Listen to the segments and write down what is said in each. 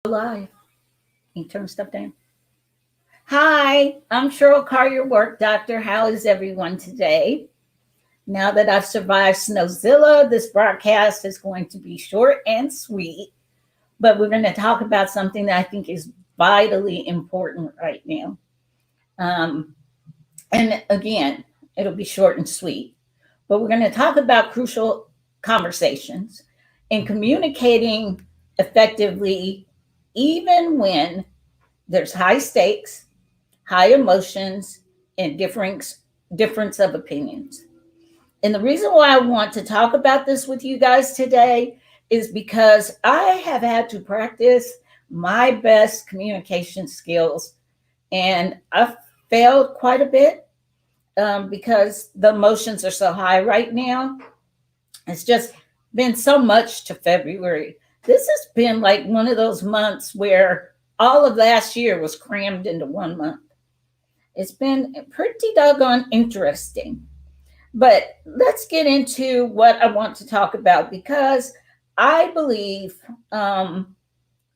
Live. Can you turn stuff down? Hi, I'm Cheryl Carr, your work doctor. How is everyone today? Now that I've survived Snowzilla, this broadcast is going to be short and sweet, but we're going to talk about something that I think is vitally important right now. And again, it'll be short and sweet, but we're going to talk about crucial conversations and communicating effectively, even when there's high stakes, high emotions, and difference of opinions. And the reason why I want to talk about this with you guys today is because I have had to practice my best communication skills, and I've failed quite a bit because the emotions are so high right now. It's just been so much to February. This has been like one of those months where all of last year was crammed into 1 month. It's been pretty doggone interesting. But let's get into what I want to talk about, because I believe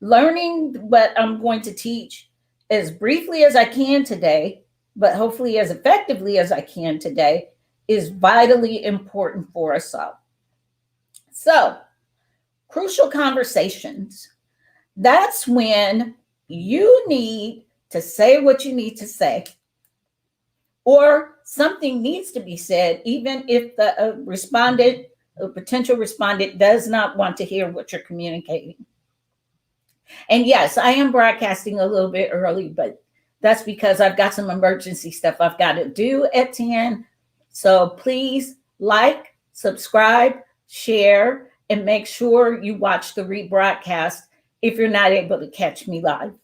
learning what I'm going to teach as briefly as I can today, but hopefully as effectively as I can today, is vitally important for us all. So, crucial conversations. That's when you need to say what you need to say, or something needs to be said, even if the respondent or potential respondent does not want to hear what you're communicating. And yes, I am broadcasting a little bit early, but that's because I've got some emergency stuff I've got to do at 10. So please like, subscribe, share, and make sure you watch the rebroadcast if you're not able to catch me live.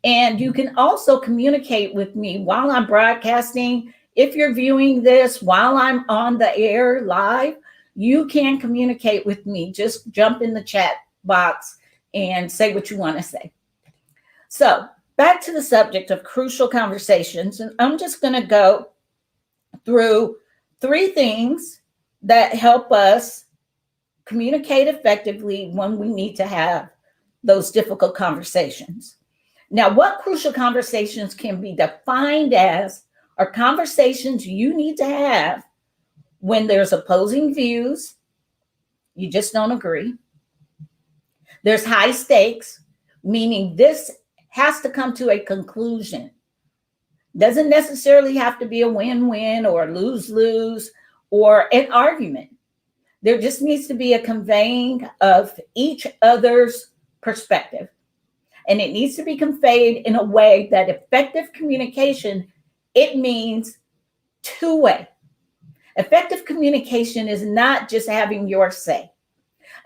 And you can also communicate with me while I'm broadcasting. If you're viewing this while I'm on the air live, you can communicate with me. Just jump in the chat box and say what you want to say. So back to the subject of crucial conversations. And I'm just going to go through 3 things that help us communicate effectively when we need to have those difficult conversations. Now, what crucial conversations can be defined as are conversations you need to have when there's opposing views, you just don't agree. There's high stakes, meaning this has to come to a conclusion. Doesn't necessarily have to be a win-win or a lose-lose or an argument. There just needs to be a conveying of each other's perspective. And it needs to be conveyed in a way that effective communication, it means 2-way. Effective communication is not just having your say.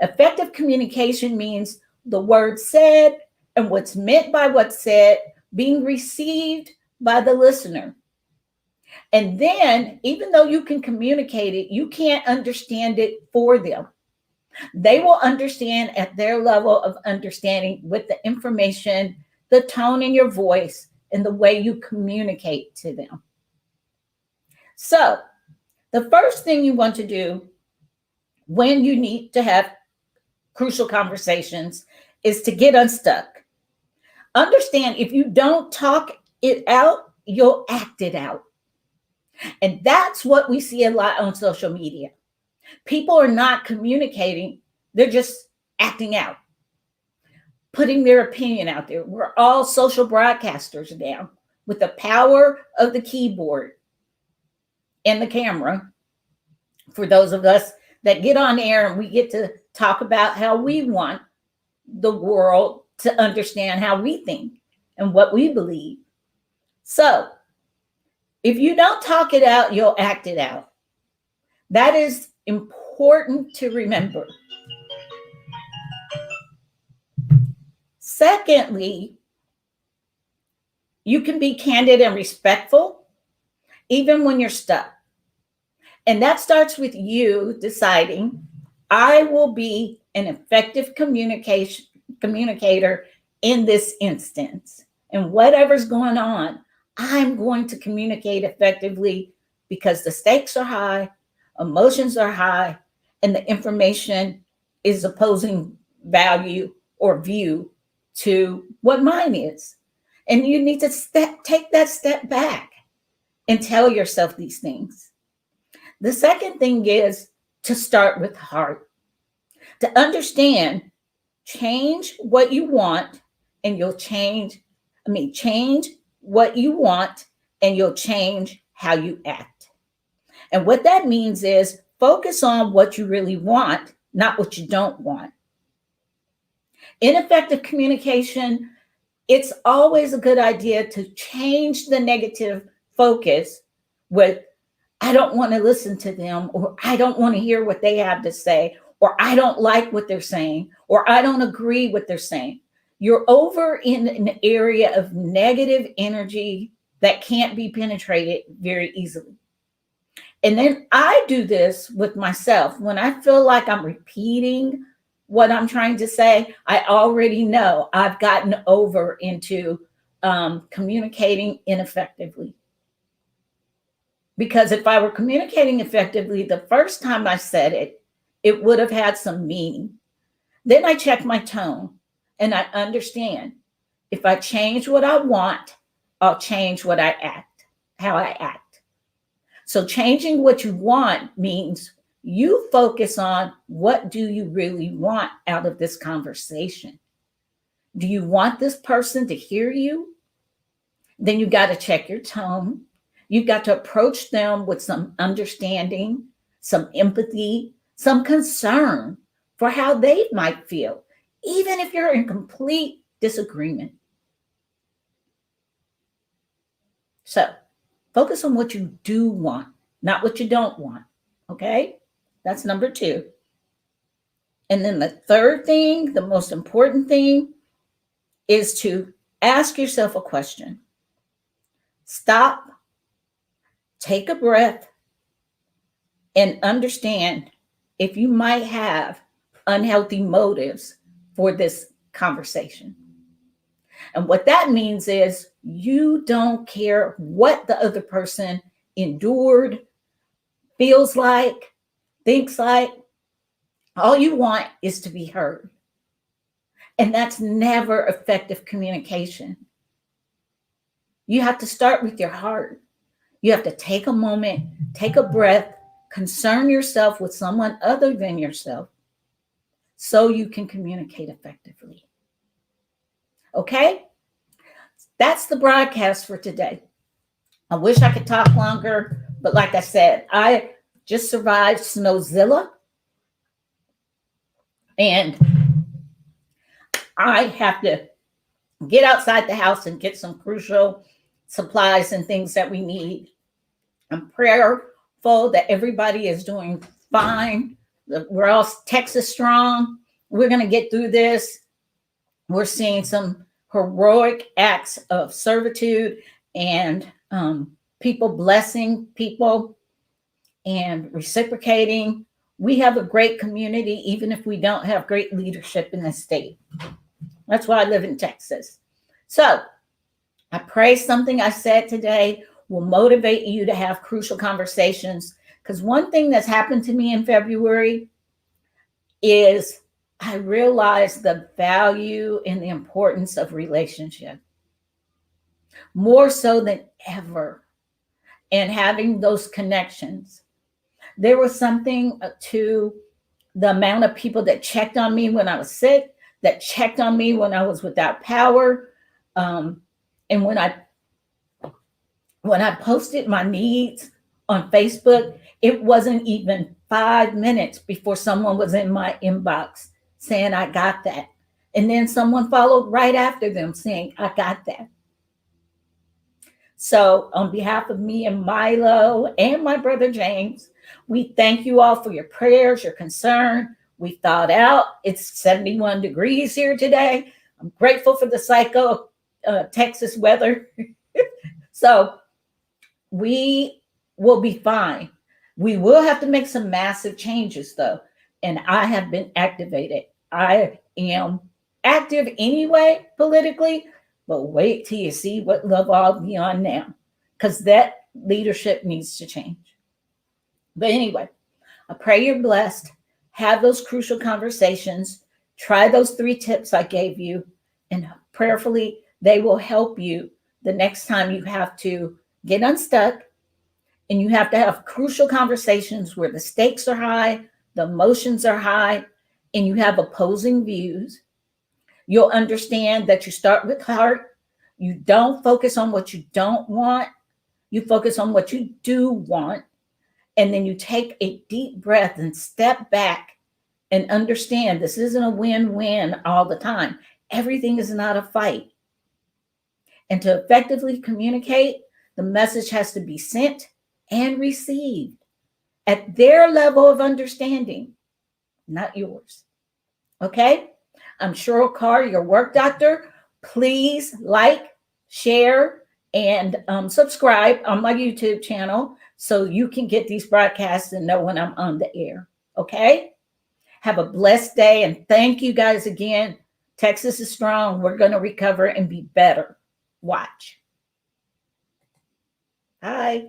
Effective communication means the word said and what's meant by what's said being received by the listener. And then, even though you can communicate it, you can't understand it for them. They will understand at their level of understanding with the information, the tone in your voice, and the way you communicate to them. So, the first thing you want to do when you need to have crucial conversations is to get unstuck. Understand, if you don't talk it out, you'll act it out. And that's what we see a lot on social media. People are not communicating. They're just acting out, putting their opinion out there. We're all social broadcasters now with the power of the keyboard and the camera. For those of us that get on air and we get to talk about how we want the world to understand how we think and what we believe. So if you don't talk it out, you'll act it out. That is important to remember. Secondly, you can be candid and respectful even when you're stuck. And that starts with you deciding, I will be an effective communicator in this instance. And whatever's going on, I'm going to communicate effectively because the stakes are high, emotions are high, and the information is opposing value or view to what mine is. And you need to take that step back and tell yourself these things. The second thing is to start with heart, to understand, change what you want and you'll change what you want and you'll change how you act. And what that means is focus on what you really want, not what you don't want. Ineffective communication, it's always a good idea to change the negative focus with, I don't want to listen to them, or I don't want to hear what they have to say, or I don't like what they're saying, or I don't agree what they're saying. You're over in an area of negative energy that can't be penetrated very easily. And then I do this with myself. When I feel like I'm repeating what I'm trying to say, I already know I've gotten over into communicating ineffectively. Because if I were communicating effectively the first time I said it, it would have had some meaning. Then I check my tone and I understand, if I change what I want, I'll change how I act. So changing what you want means you focus on, what do you really want out of this conversation? Do you want this person to hear you? Then you got to check your tone. You've got to approach them with some understanding, some empathy, some concern for how they might feel, even if you're in complete disagreement. So focus on what you do want, not what you don't want. Okay? That's number 2. And then the third thing, the most important thing, is to ask yourself a question. Stop, take a breath, and understand if you might have unhealthy motives for this conversation. And what that means is you don't care what the other person endured, feels like, thinks like. All you want is to be heard. And that's never effective communication. You have to start with your heart. You have to take a moment, take a breath, concern yourself with someone other than yourself so you can communicate effectively. Okay? That's the broadcast for today. I wish I could talk longer, but like I said, I just survived Snowzilla, and I have to get outside the house and get some crucial supplies and things that we need. I'm prayerful that everybody is doing fine. We're all Texas strong. We're going to get through this. We're seeing some heroic acts of servitude and people blessing people and reciprocating. We have a great community, even if we don't have great leadership in the state. That's why I live in Texas. So I pray something I said today will motivate you to have crucial conversations. Because one thing that's happened to me in February is I realized the value and the importance of relationship more so than ever, and having those connections. There was something to the amount of people that checked on me when I was sick, that checked on me when I was without power. And when I posted my needs on Facebook, it wasn't even 5 minutes before someone was in my inbox saying, I got that. And then someone followed right after them saying, I got that. So on behalf of me and Milo and my brother James, we thank you all for your prayers, your concern. We thawed out. It's 71 degrees here today. I'm grateful for the psycho Texas weather. So we will be fine. We will have to make some massive changes though. And I have been activated. I am active anyway politically, but wait till you see what love I'll be on now, because that leadership needs to change. But anyway, I pray you're blessed. Have those crucial conversations. Try those 3 tips I gave you and prayerfully, they will help you the next time you have to get unstuck and you have to have crucial conversations where the stakes are high, the emotions are high, and you have opposing views. You'll understand that you start with heart. You don't focus on what you don't want. You focus on what you do want. And then you take a deep breath and step back and understand this isn't a win-win all the time. Everything is not a fight. And to effectively communicate, the message has to be sent and received at their level of understanding, not yours. Okay? I'm Cheryl Carr, your work doctor. Please like, share, and subscribe on my YouTube channel so you can get these broadcasts and know when I'm on the air. Okay? Have a blessed day, and thank you guys again. Texas is strong. We're going to recover and be better. Watch. Bye.